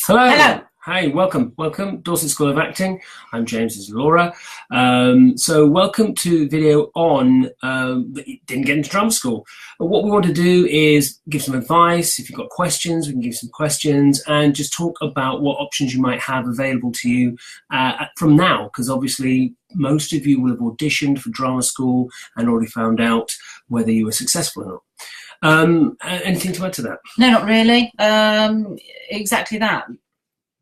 Hello. Hello. Hi, welcome. Dorset School of Acting. I'm James, this is Laura. So welcome to the video on that you didn't get into drama school. What we want to do is give some advice. If you've got questions, we can give some questions and just talk about what options you might have available to you from now, because obviously most of you will have auditioned for drama school and already found out whether you were successful or not. Anything to add to that? No, not really. Exactly that.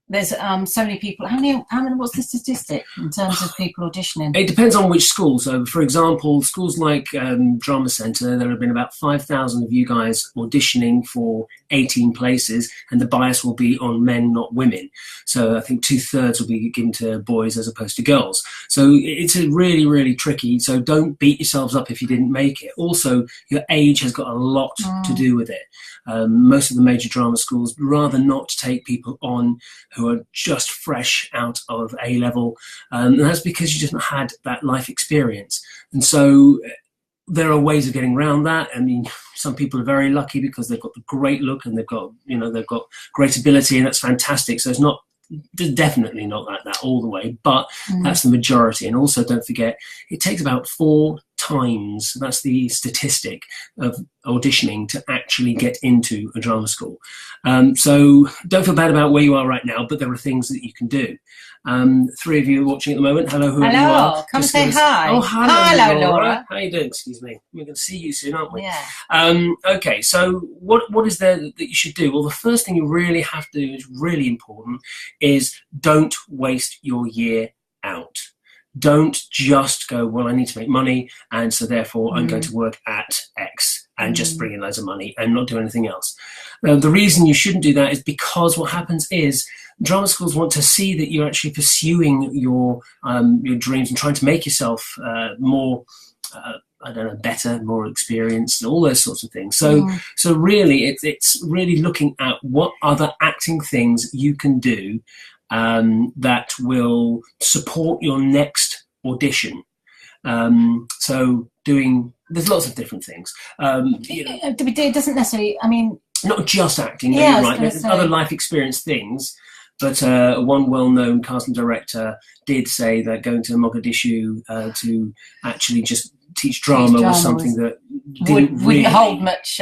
There's so many people. How many? What's the statistic in terms of people auditioning? It depends on which school. So, for example, schools like Drama Centre, there have been about 5,000 of you guys auditioning for 18 places, and the bias will be on men, not women. So I think 2/3 will be given to boys as opposed to girls. So it's a really, really tricky. So don't beat yourselves up if you didn't make it. Also, your age has got a lot to do with it. Most of the major drama schools rather not take people on who are just fresh out of A-level, and that's because you just not had that life experience. And so there are ways of getting around that. I mean, some people are very lucky because they've got the great look and they've got great ability, and that's fantastic. So it's not definitely not like that all the way, but that's the majority. And also don't forget, it takes about 4 times, that's the statistic of auditioning, to actually get into a drama school. So don't feel bad about where you are right now, but there are things that you can do. 3 of you are watching at the moment. Hello, whoever you are. Come say hi. Oh, hello, Laura. Laura. How you doing? Excuse me. We're going to see you soon, aren't we? Yeah. Okay, so what is there that you should do? Well, the first thing you really have to do, is really important, is don't waste your year out. Don't just go, well, I need to make money, and so therefore I'm going to work at X and just bring in loads of money and not do anything else. The reason you shouldn't do that is because what happens is drama schools want to see that you're actually pursuing your dreams and trying to make yourself more, I don't know, better, more experienced, all those sorts of things. So really, it's really looking at what other acting things you can do that will support your next audition. So there's lots of different things. It doesn't necessarily, I mean... Not just acting, yeah, you're right, there's other life experience things. But one well-known casting director did say that going to Mogadishu to actually just teach drama was something that wouldn't really hold much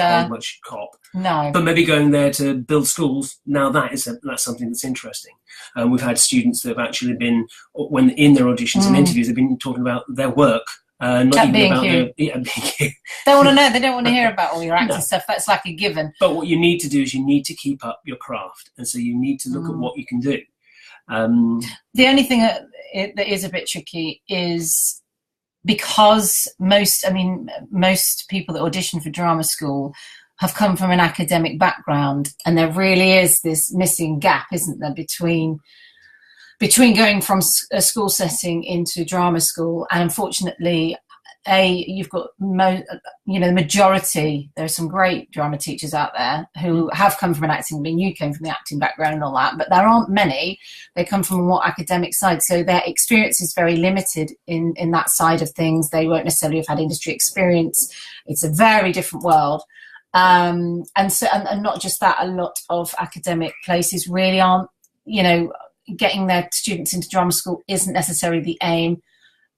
cop. No. But maybe going there to build schools, now that's something that's interesting. We've had students that have actually been, when in their auditions and interviews, they've been talking about their work. Not that even about their, being you. They want to know. They don't want to hear about all your acting stuff. That's like a given. But what you need to do is you need to keep up your craft, and so you need to look at what you can do. The only thing that is a bit tricky is because most people that audition for drama school have come from an academic background, and there really is this missing gap, isn't there, between going from a school setting into drama school. And unfortunately, you've got the majority. There are some great drama teachers out there who have come from an acting. I mean, you came from the acting background and all that, but there aren't many. They come from a more academic side, so their experience is very limited in that side of things. They won't necessarily have had industry experience. It's a very different world. And not just that, a lot of academic places really aren't, getting their students into drama school isn't necessarily the aim.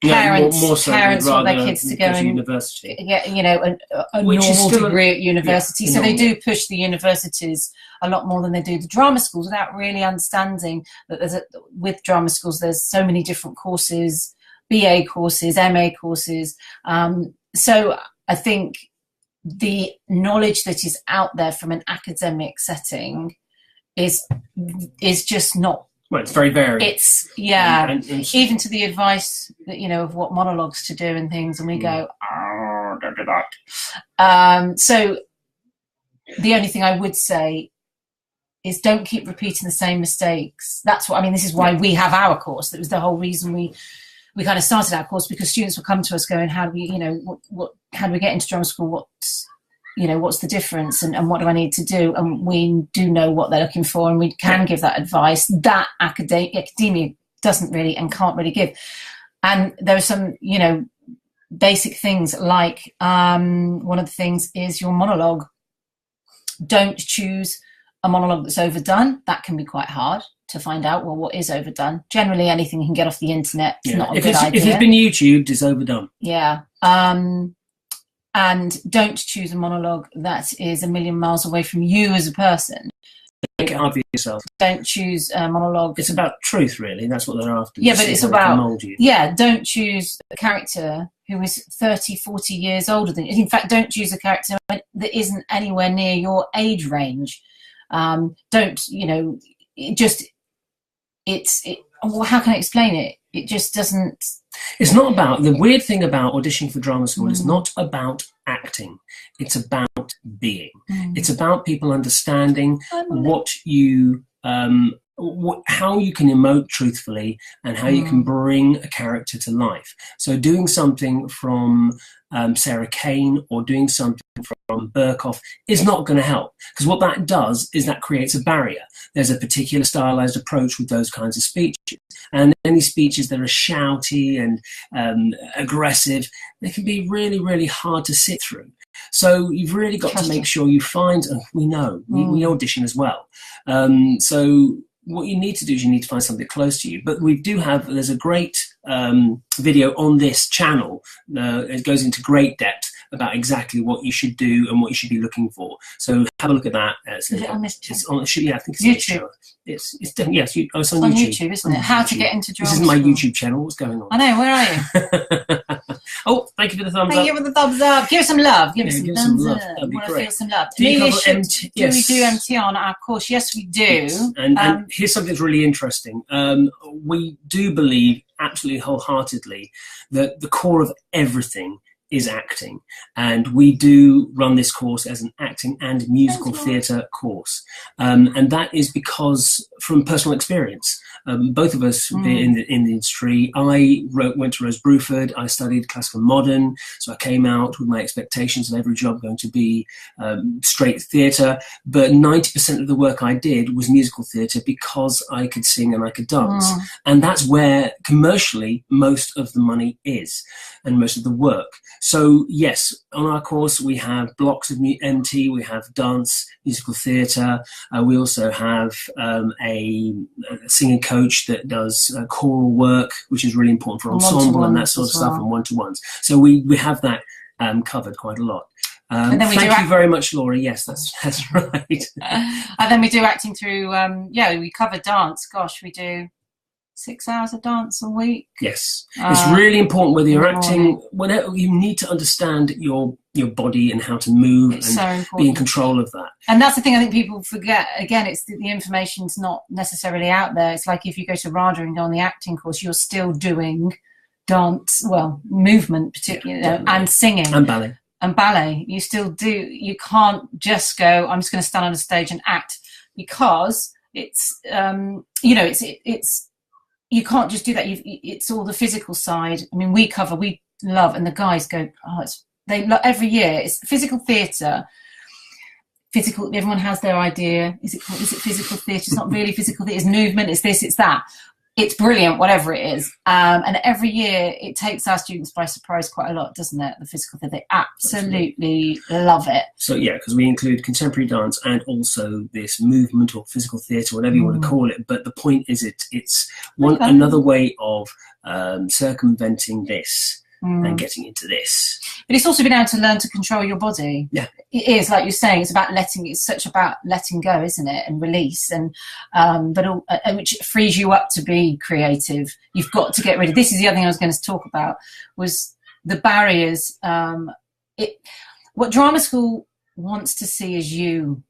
Parents want their kids to go and university. Get, a normal degree at university. So they do push the universities a lot more than they do the drama schools, without really understanding that with drama schools there's so many different courses, BA courses, MA courses. So I think the knowledge that is out there from an academic setting is just not. Well, it's very varied. It's and even to the advice that of what monologues to do and things, and we go, oh, don't do that. So the only thing I would say is don't keep repeating the same mistakes. That's what I mean. This is why we have our course. That was the whole reason we kind of started our course, because students will come to us going, how do we, how do we get into drama school? What's the difference, and what do I need to do? And we do know what they're looking for, and we can give that advice that academia doesn't really and can't really give. And there are some, basic things like one of the things is your monologue. Don't choose a monologue that's overdone, that can be quite hard to find out, well, what is overdone. Generally, anything you can get off the internet is not a good idea. If it's been YouTubed, it's overdone. Yeah. And don't choose a monologue that is a million miles away from you as a person. Make it hard for yourself. Don't choose a monologue. It's about truth, really. That's what they're after. Yeah, but it's about, yeah, don't choose a character who is 30, 40 years older than you. In fact, don't choose a character that isn't anywhere near your age range. Don't, you know, how can I explain it? It just doesn't. It's not about, the weird thing about auditioning for drama school is not about acting. It's about being. It's about people understanding what you, how you can emote truthfully and how you can bring a character to life. So doing something from Sarah Kane or doing something from Burkoff is not going to help, because what that does is that creates a barrier. There's a particular stylized approach with those kinds of speeches, and any speeches that are shouty and aggressive, they can be really, really hard to sit through. So you've really got to make sure you find, we audition as well. So what you need to do is you need to find something close to you. But we do have, there's a great video on this channel. It goes into great depth about exactly what you should do and what you should be looking for. So have a look at that. Is it on this channel? It's on, yeah, I think it's YouTube. On it's definitely, yes, it's on YouTube, isn't it? How to get into drama This is my school. YouTube channel. What's going on? I know, where are you? Oh, thank you for the thumbs up. Thank you for the thumbs up. Give us some love. Give us some thumbs up. That'd be I want to great. feel some love. Do you cover Amelia, MT? do we do MT on our course? Yes, we do. Yes. And here's something that's really interesting. We do believe absolutely wholeheartedly that the core of everything is acting, and we do run this course as an acting and musical theatre course, and that is because from personal experience, both of us in the industry. I went to Rose Bruford. I studied classical modern, so I came out with my expectations of every job going to be straight theatre, but 90% of the work I did was musical theatre because I could sing and I could dance, and that's where commercially most of the money is and most of the work. So yes, on our course we have blocks of MT, we have dance, musical theatre, we also have a singing coach that does choral work, which is really important for ensemble and that sort of stuff, and one-to-ones. So we have that covered quite a lot. And then thank you very much, Laura. Yes, that's right. And then we do acting through, we cover dance. Gosh, we do 6 hours of dance a week. Yes, it's really important whether you're acting. Whenever you need to understand your body and how to move, and be in control of that. And that's the thing I think people forget. Again, it's the information's not necessarily out there. It's like if you go to RADA and go on the acting course, you're still doing dance, well, movement particularly, and singing and ballet. And ballet, you still do. You can't just go, I'm just going to stand on a stage and act, because it's it's you can't just do that. It's all the physical side. I mean, we love, and the guys go, they love every year. It's physical theatre. Everyone has their idea. Is it physical theatre? It's not really physical theatre. It's movement. It's this. It's that. It's brilliant, whatever it is. And every year it takes our students by surprise quite a lot, doesn't it? The physical theatre, they absolutely love it. So yeah, because we include contemporary dance and also this movement or physical theatre, whatever you want to call it. But the point is, it's another way of circumventing this and getting into this. But it's also been able to learn to control your body. Yeah, it is, like you're saying. It's such about letting go, isn't it, and release, and which frees you up to be creative. You've got to get rid of. This is the other thing I was going to talk about, was the barriers. What drama school wants to see is you,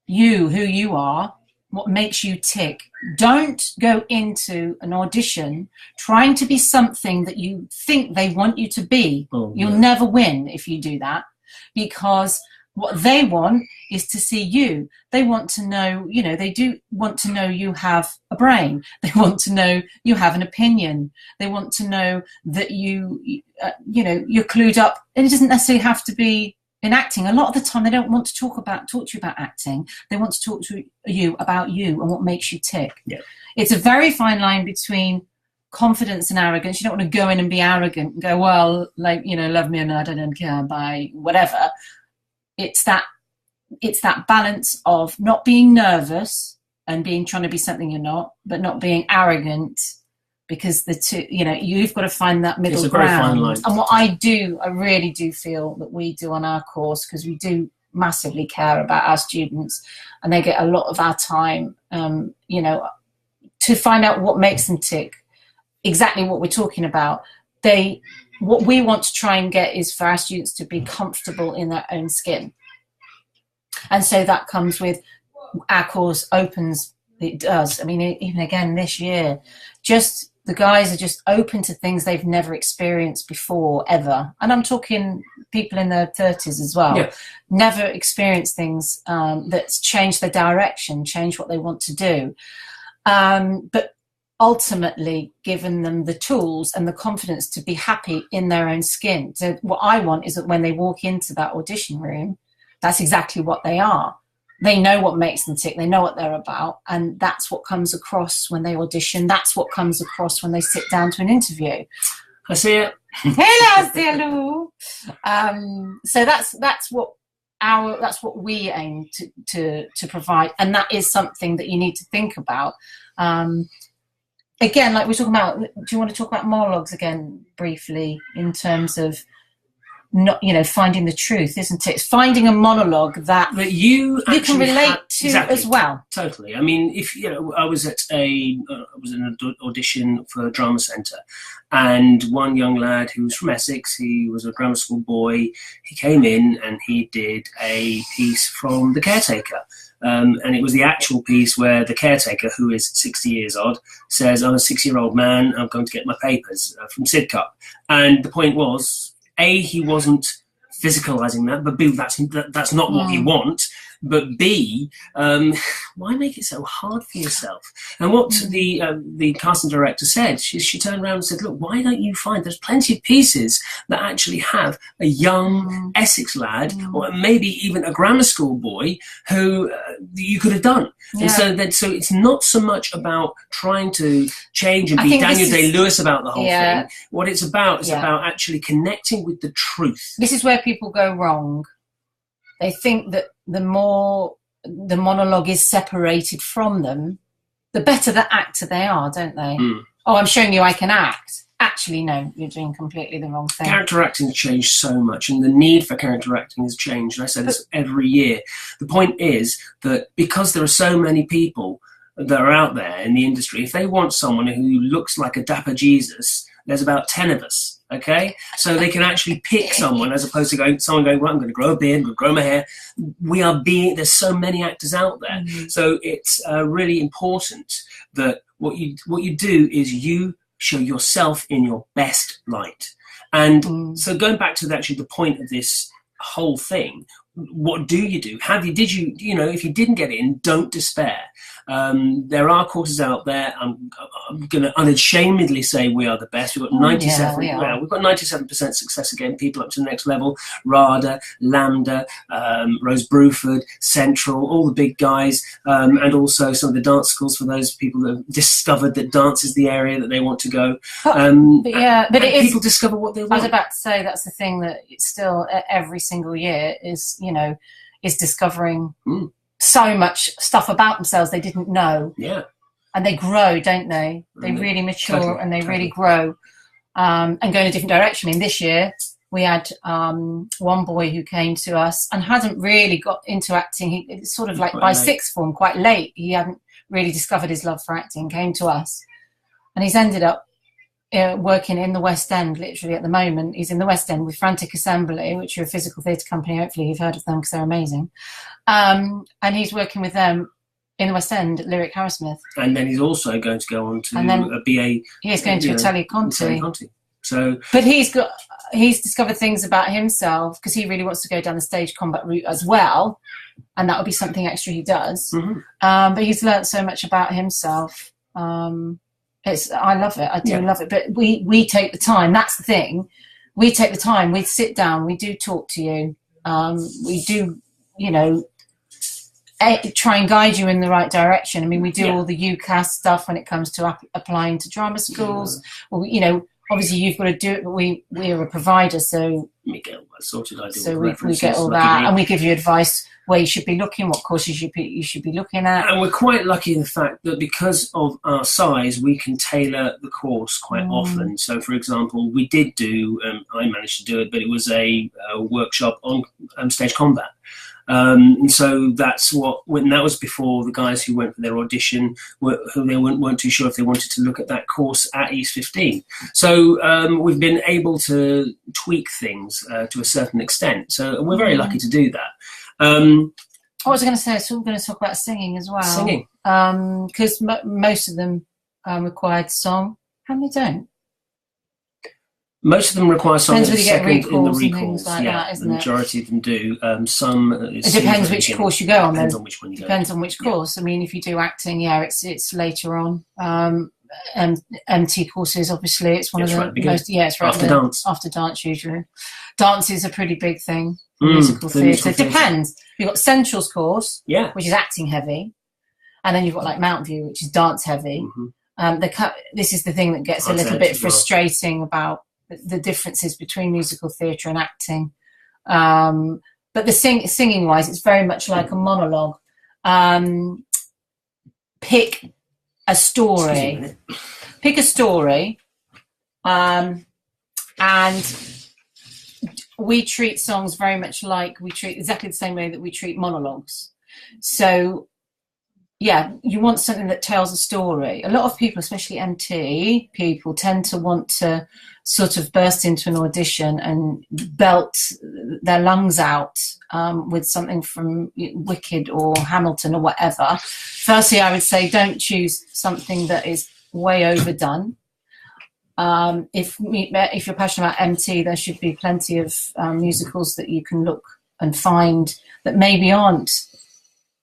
who you are, what makes you tick. Don't go into an audition trying to be something that you think they want you to be. You'll never win if you do that, because what they want is to see you. They want to know, they do want to know you have a brain. They want to know you have an opinion. They want to know that you're clued up. And it doesn't necessarily have to be in acting. A lot of the time they don't want to talk to you about acting. They want to talk to you about you and what makes you tick. Yeah. It's a very fine line between confidence and arrogance. You don't want to go in and be arrogant and go, well, love me or not, I don't care, by whatever. It's that it's that balance of not being nervous and trying to be something you're not, but not being arrogant, because the two, you know, you've got to find that middle ground. Very fine line. And what I really do feel that we do on our course, because we do massively care about our students, and they get a lot of our time, you know, to find out what makes them tick, exactly what we're talking about. What we want to try and get is for our students to be comfortable in their own skin. And so that comes with our course opens, it does. I mean, even again this year, just the guys are just open to things they've never experienced before, ever. And I'm talking people in their 30s as well. Yeah. Never experienced things that's changed their direction, changed what they want to do. But ultimately given them the tools and the confidence to be happy in their own skin. So what I want is that when they walk into that audition room, that's exactly what they are. They know what makes them tick. They know what they're about. And that's what comes across when they audition. That's what comes across when they sit down to an interview. I see it. Hello. So that's what we aim to provide. And that is something that you need to think about. Again, like we're talking about, do you want to talk about monologues again briefly in terms of not, you know, finding the truth, isn't it? It's finding a monologue that you can relate to as well. Totally. I mean, if you know, I was in an audition for a drama centre, and one young lad who was from Essex, he was a grammar school boy. He came in and he did a piece from The Caretaker. And it was the actual piece where the caretaker, who is 60 years old, says, I'm a 6-year-old man, I'm going to get my papers from Sidcup. And the point was, A, he wasn't physicalising that, but B, that's not what you want. But B, why make it so hard for yourself? And what the casting director said, she turned around and said, look, why don't you find there's plenty of pieces that actually have a young Essex lad, or maybe even a grammar school boy who you could have done. Yeah. And so it's not so much about trying to change and be Daniel Day-Lewis about the whole thing. What it's about is about actually connecting with the truth. This is where people go wrong. They think that the more the monologue is separated from them, the better the actor they are, don't they? Oh, I'm showing you I can act. Actually, no, you're doing completely the wrong thing. Character acting has changed so much, and the need for character acting has changed. And I say this every year. The point is that because there are so many people that are out there in the industry, if they want someone who looks like a dapper Jesus, there's about 10 of us. Okay, so they can actually pick someone as opposed to someone going, well, I'm going to grow a beard, I'm going to grow my hair. There's so many actors out there. So it's really important that what you do is you show yourself in your best light. And so going back to actually the point of this whole thing, what do? You know, if you didn't get in, don't despair. There are courses out there. I'm going to unashamedly say we are the best. We've got 97. We've got 97% success again. People up to the next level. RADA, LAMDA, Rose Bruford, Central, all the big guys, and also some of the dance schools for those people that have discovered that dance is the area that they want to go. People discover what they want. I was about to say that's the thing that it's still every single year is, you know, is discovering so much stuff about themselves they didn't know. Yeah. And they grow, don't they? They really mature and they really grow and go in a different direction. I mean, this year we had one boy who came to us and hadn't really got into acting. He sort of like by sixth form, quite late. He hadn't really discovered his love for acting, came to us. And he's ended up working in the West End, literally at the moment. He's in the West End with Frantic Assembly, which are a physical theatre company. Hopefully you've heard of them because they're amazing. And he's working with them in the West End at Lyric Harrismith. And then he's also going to go on to a BA. He is going to Italia Conti. So, but he's discovered things about himself because he really wants to go down the stage combat route as well. And that would be something extra he does. But he's learnt so much about himself. I love it. I do love it. But we take the time. That's the thing. We take the time. We sit down. We do talk to you. We do, you know, try and guide you in the right direction. I mean, we do all the UCAS stuff when it comes to applying to drama schools. Well, you know, obviously you've got to do it, but we're a provider, so we get all that sorted. I do so all we get all that, and we give you advice where you should be looking, what courses you should be looking at. And we're quite lucky in the fact that because of our size, we can tailor the course quite often. So, for example, we did do, I managed to do it, but it was a workshop on stage combat. And so that's when that was before the guys who went for their audition, who they weren't too sure if they wanted to look at that course at East 15. So we've been able to tweak things to a certain extent. So we're very lucky to do that. What was I going to say? So we're going to talk about singing as well. Singing. Because most of them required song. How many don't? Most of them require song in the recalls recalls. Like yeah, that, isn't the majority of them do. Some. It depends which course you go on. Depends on which one you go. Depends on which course. I mean, if you do acting, yeah, it's later on. MT courses, obviously, it's one of the most. Yeah, it's right after dance. After dance, usually. Dance is a pretty big thing. Musical theatre. It depends. You've got Central's course, which is acting heavy, and then you've got like Mountain View, which is dance heavy. This is the thing that gets a little bit frustrating about the differences between musical theatre and acting. But the singing wise, it's very much like a monologue. Pick a story. Pick a story, and we treat songs very much like we treat exactly the same way that we treat monologues. So, yeah, you want something that tells a story. A lot of people, especially MT people, tend to want to sort of burst into an audition and belt their lungs out with something from Wicked or Hamilton or whatever. Firstly, I would say don't choose something that is way overdone. If you're passionate about MT, there should be plenty of musicals that you can look and find that maybe aren't,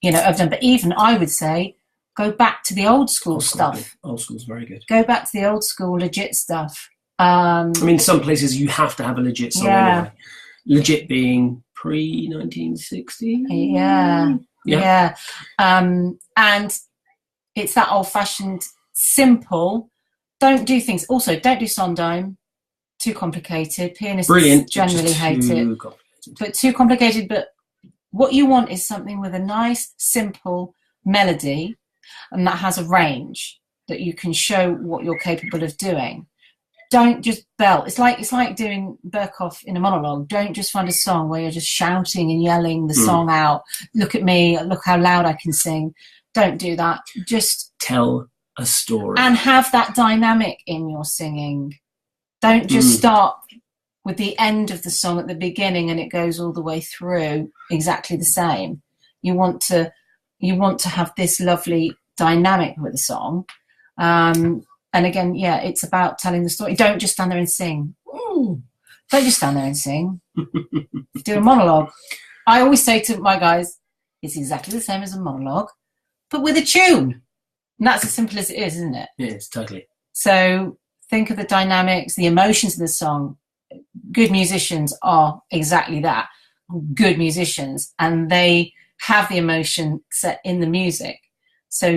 overdone. But even I would say go back to the old school stuff. Old school's very good. Go back to the old school legit stuff. I mean, some places you have to have a legit song anyway. Legit being pre-1960. Yeah. And it's that old-fashioned, simple. Don't do things. Also, don't do Sondheim. Too complicated. Pianists generally hate it. But too complicated. But what you want is something with a nice, simple melody, and that has a range that you can show what you're capable of doing. Don't just belt. It's like doing Berkoff in a monologue. Don't just find a song where you're just shouting and yelling the song out. Look at me. Look how loud I can sing. Don't do that. Just tell a story. And have that dynamic in your singing. Don't just start with the end of the song at the beginning and it goes all the way through exactly the same. You want to have this lovely dynamic with the song. And again, it's about telling the story. Don't just stand there and sing. Don't just stand there and sing. Do a monologue. I always say to my guys, it's exactly the same as a monologue, but with a tune. And that's as simple as it is, isn't it? It is, totally. So think of the dynamics, the emotions of the song. Good musicians are exactly that. Good musicians. And they have the emotion set in the music. So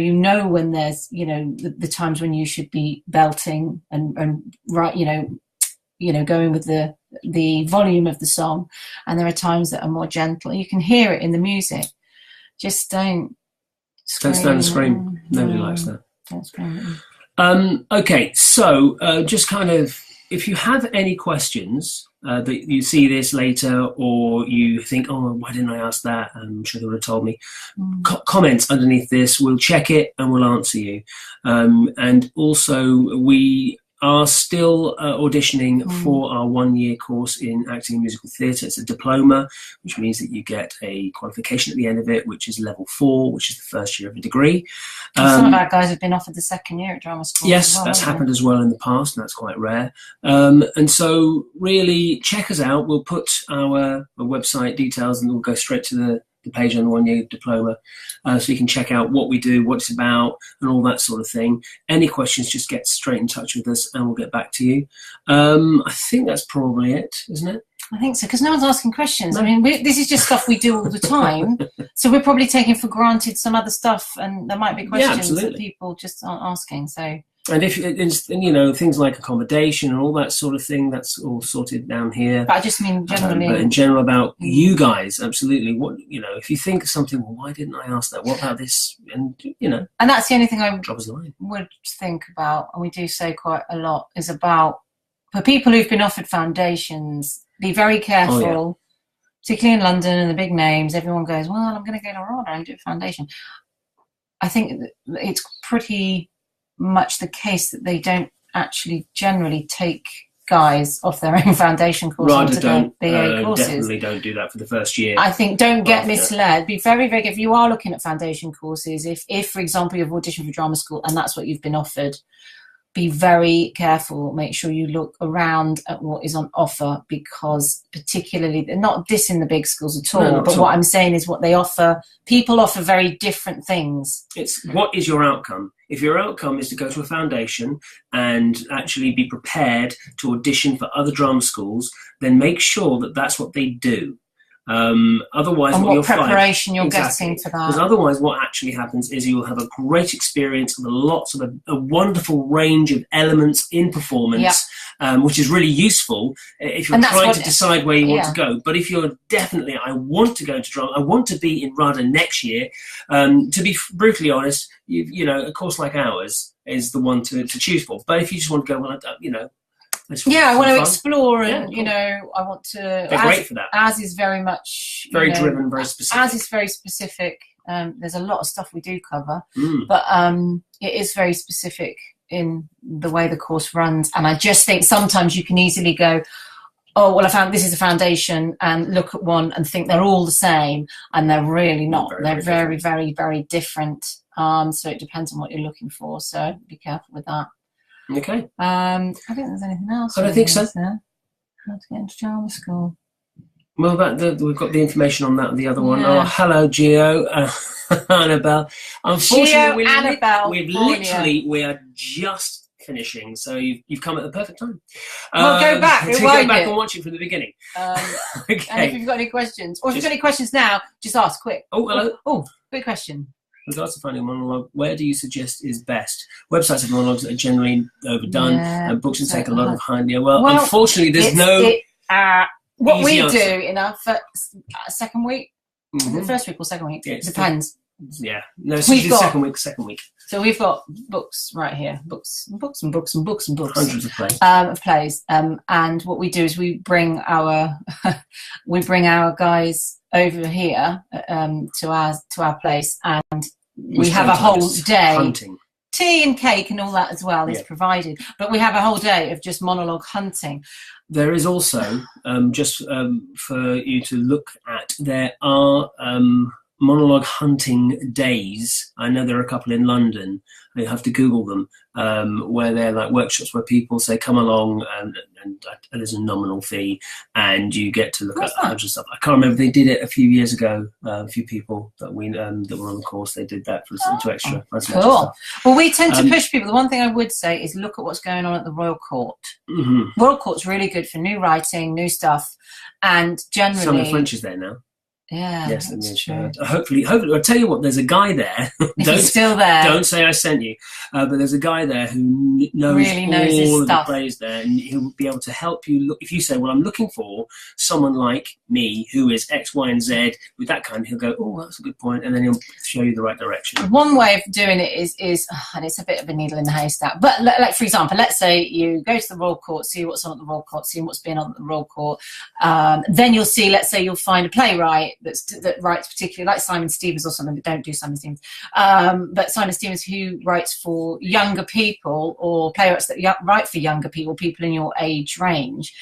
when there's, the times when you should be belting and right, going with the volume of the song. And there are times that are more gentle. You can hear it in the music. Just don't scream. Don't stand and scream. Nobody likes that. Don't scream. Okay, so just kind of, if you have any questions that you see this later or you think, oh, why didn't I ask that? I'm sure they would have told me. Comments underneath this. We'll check it and we'll answer you. And also, we are still auditioning for our 1-year course in acting and musical theatre. It's a diploma, which means that you get a qualification at the end of it, which is level 4, which is the first year of a degree. Some of our guys have been offered the second year at drama school. Yes, that's happened as well in the past, and that's quite rare. And so really check us out. We'll put our website details and we'll go straight to the page on the 1-year diploma, so you can check out what we do, what it's about, and all that sort of thing. Any questions, just get straight in touch with us and we'll get back to you. I think that's probably it, isn't it? I think so, because no one's asking questions. I mean, this is just stuff we do all the time. So we're probably taking for granted some other stuff, and there might be questions that people just aren't asking. So And if it's, you know, things like accommodation and all that sort of thing, that's all sorted down here. But I just mean generally. But in general, about you guys, absolutely. What, you know, if you think of something, well, why didn't I ask that? What about this? And, you know. And that's the only thing I drop us a line. would think about, and we do say quite a lot, is about, for people who've been offered foundations, be very careful. Oh, yeah. Particularly in London and the big names, everyone goes, well, I'm going to go to RADA and do a foundation. I think it's pretty much the case that they don't actually generally take guys off their own foundation course RADA onto don't, their BA courses. definitely don't do that for the first year. I think don't get misled. Be very, very, if you are looking at foundation courses, if for example, you've auditioned for drama school and that's what you've been offered, be very careful. Make sure you look around at what is on offer, because particularly, not dissing the big schools at all, but what I'm saying is what they offer. People offer very different things. It's what is your outcome? If your outcome is to go to a foundation and actually be prepared to audition for other drama schools, then make sure that that's what they do. Otherwise, and what you'll preparation find, you're exactly, getting for that. Because otherwise, what actually happens is you'll have a great experience with lots of a wonderful range of elements in performance, which is really useful if you're trying to decide where you want to go. But if you're definitely, I want to go into drama, I want to be in RADA next year. To be brutally honest, you know, a course like ours is the one to choose for. But if you just want to go, well, you know. I want to explore, and you know, I want to. They're great for that. As is very much very driven, very specific. As is very specific. There's a lot of stuff we do cover, but it is very specific in the way the course runs. And I just think sometimes you can easily go, oh well, I found this is a foundation, and look at one and think they're all the same, and they're really not. They're very, very, very different. So it depends on what you're looking for. So be careful with that. Okay. I don't think there's anything else. I don't think so. How to get into drama school? Well, we've got the information on that and the other one. Yeah. Oh, hello, Gio, Annabelle. Unfortunately, we are just finishing, so you've come at the perfect time. Well, go back. Go back and watch it from the beginning. Okay. And if you've got any questions, or if you've got any questions now, just ask quick. Oh, hello. Oh, quick question. With regards to finding a monologue, where do you suggest is best? Websites of monologues are generally overdone, and books can take a lot of time. Yeah, well, unfortunately, there's what we answer. do in our second week, the first week or second week, it depends. No, so we've got second week. So we've got books right here, books and books and books and books and books. Hundreds of plays. And what we do is we bring our guys over here to our place, and we have a whole day. Hunting. Tea and cake and all that as well is provided, but we have a whole day of just monologue hunting. There is also, just for you to look at, there are monologue hunting days. I know there are a couple in London. You have to Google them, where they're like workshops where people say, come along, and there's a nominal fee, and you get to look at a bunch of stuff. I can't remember, they did it a few years ago. A few people that we that were on the course, they did that for extra. Cool. Well, we tend to push people. The one thing I would say is look at what's going on at the Royal Court. Royal Court's really good for new writing, new stuff, and generally... Some of the French is there now. Yeah, yes, that's true. Hopefully, I'll tell you what. There's a guy there. He's still there. Don't say I sent you. But there's a guy there who knows all of the plays there, and he'll be able to help you. Look, if you say, "Well, I'm looking for someone like me who is X, Y, and Z," with that kind, he'll go, "Oh, that's a good point," and then he'll show you the right direction. One way of doing it is, and it's a bit of a needle in the haystack. But like for example, let's say you go to the Royal Court, see what's on at the Royal Court, see what's been on at the Royal Court. Then you'll see. Let's say you'll find a playwright that writes particularly like Simon Stevens or something, but don't do Simon Stevens. But Simon Stevens, who writes for younger people, or playwrights that write for younger people in your age range.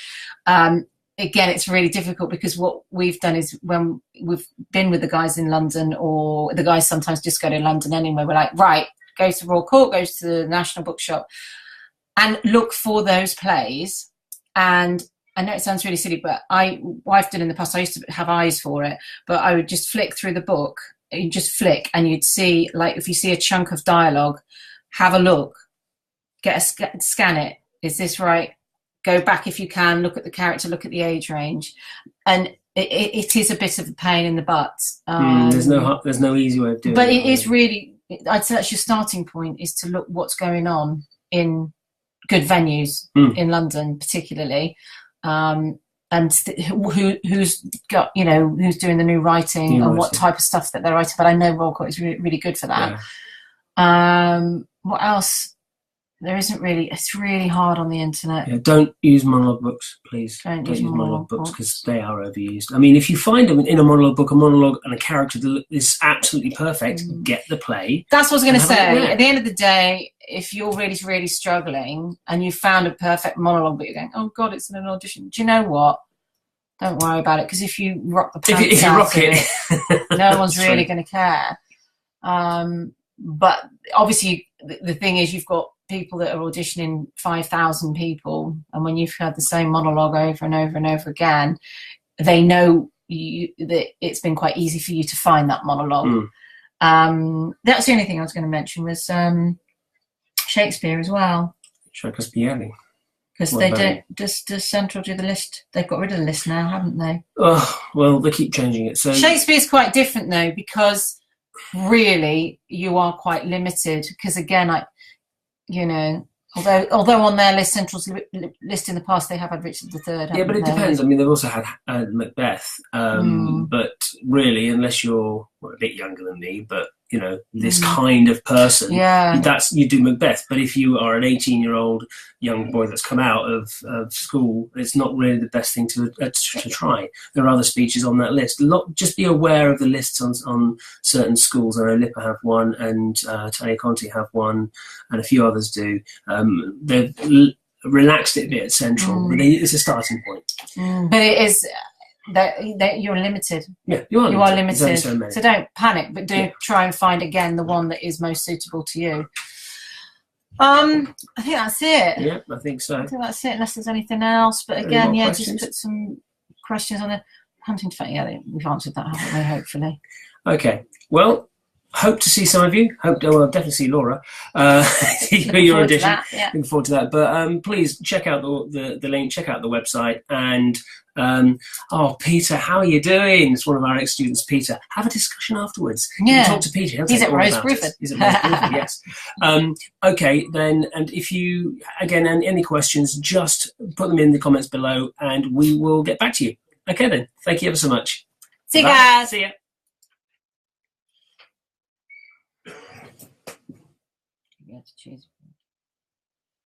Again, it's really difficult because what we've done is when we've been with the guys in London, or the guys sometimes just go to London anyway, we're like, right, go to Royal Court, go to the National Bookshop and look for those plays. And I know it sounds really silly, but I've done in the past, I used to have eyes for it, but I would just flick through the book. You just flick and you'd see, like, if you see a chunk of dialogue, have a look, scan it. Is this right? Go back if you can, look at the character, look at the age range. And it is a bit of a pain in the butt. There's no easy way of doing it. But it is really, I'd say that's your starting point, is to look what's going on. in good venues in London, particularly, and who's got, you know, who's doing the new writing and what type of stuff that they're writing. But I know Royal Court is really good for that. What else? There isn't really. It's really hard on the internet. Yeah, don't use monologue books, please. Don't use monologue books because they are overused. I mean, if you find them in a monologue book, a monologue and a character that is absolutely perfect, get the play. That's what I was going to say. At the end of the day, if you're really struggling and you found a perfect monologue, but you're going, oh God, it's in an audition. Do you know what? Don't worry about it, because if you rock the pants if you rock it, no one's really going to care. But obviously, the thing is, you've got people that are auditioning 5,000 people, and when you've had the same monologue over and over and over again, they know that it's been quite easy for you to find that monologue. That's the only thing I was going to mention was Shakespeare as well. Shakespeare. Because they don't, does Central do the list? They've got rid of the list now, haven't they? Oh, well, they keep changing it. So Shakespeare's quite different though, because really you are quite limited. Because again, you know, although on their list, Central's list in the past, they have had Richard III. Yeah, but it depends. I mean, they've also had Macbeth. But really, unless you're a bit younger than me, but you know, this kind of person, you do Macbeth. But if you are an 18-year-old young boy that's come out of school, it's not really the best thing to try. There are other speeches on that list. Just be aware of the lists on certain schools. I know Lipper have one, and Italia Conti have one, and a few others do. They've relaxed it a bit at Central, but it's a starting point. But it is... that you're limited. Yeah, you are limited. So don't panic, but do try and find again the one that is most suitable to you. I think that's it. Yeah, I think so. I think that's it, unless there's anything else. But again, just put some questions on there. Hunting Fate, we've answered that, haven't we? Hopefully. Okay. Well, hope to see some of you. Well, definitely see Laura. Your audition. Looking forward to that. But please check out the link. Check out the website. And Peter, how are you doing? It's one of our ex-students, Peter. Have a discussion afterwards. Yeah. Talk to Peter. He's at Rose Griffith. He's at Rose Griffith, yes. Okay, then. And if you, again, any questions, just put them in the comments below, and we will get back to you. Okay, then. Thank you ever so much. See you guys. See ya. You have to choose